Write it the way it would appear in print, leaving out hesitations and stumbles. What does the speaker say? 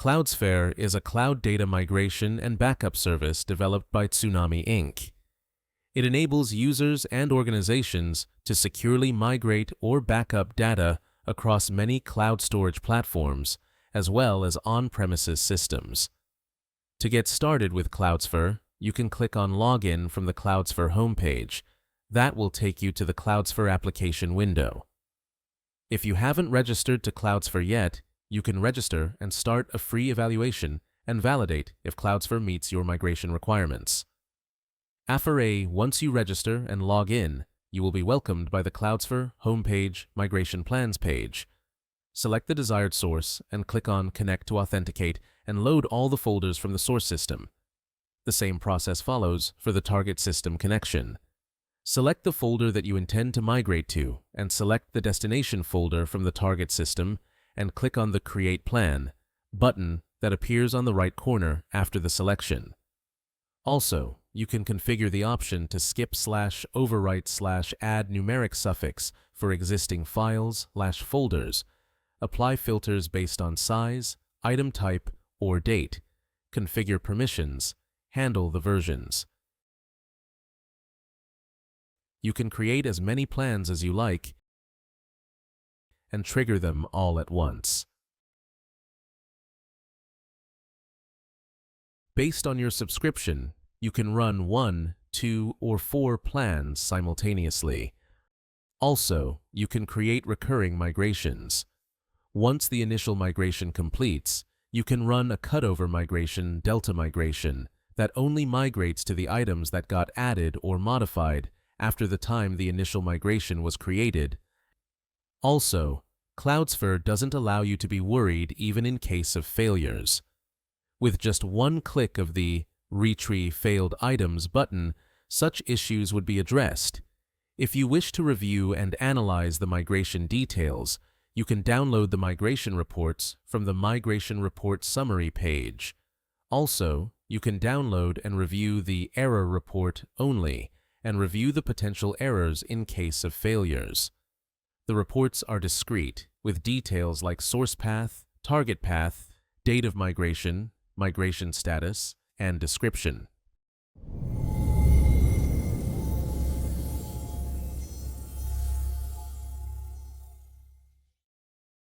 Cloudsfer is a cloud data migration and backup service developed by Tsunami Inc. It enables users and organizations to securely migrate or backup data across many cloud storage platforms, as well as on-premises systems. To get started with Cloudsfer, you can click on Login from the Cloudsfer homepage. That will take you to the Cloudsfer application window. If you haven't registered to Cloudsfer yet, you can register and start a free evaluation and validate if Cloudsfer meets your migration requirements. Once you register and log in, you will be welcomed by the Cloudsfer homepage Migration Plans page. Select the desired source and click on Connect to authenticate and load all the folders from the source system. The same process follows for the target system connection. Select the folder that you intend to migrate to and select the destination folder from the target system and click on the Create Plan button that appears on the right corner after the selection. Also, you can configure the option to skip/overwrite/add numeric suffix for existing files/folders, apply filters based on size, item type, or date, configure permissions, handle the versions. You can create as many plans as you like and trigger them all at once. Based on your subscription, you can run 1, 2, or 4 plans simultaneously. Also, you can create recurring migrations. Once the initial migration completes, you can run a cutover migration, delta migration, that only migrates to the items that got added or modified after the time the initial migration was created. Also, Cloudsfer doesn't allow you to be worried even in case of failures. With just one click of the Retrieve Failed Items button, such issues would be addressed. If you wish to review and analyze the migration details, you can download the migration reports from the Migration Report Summary page. Also, you can download and review the Error Report only and review the potential errors in case of failures. The reports are discrete, with details like source path, target path, date of migration, migration status, and description.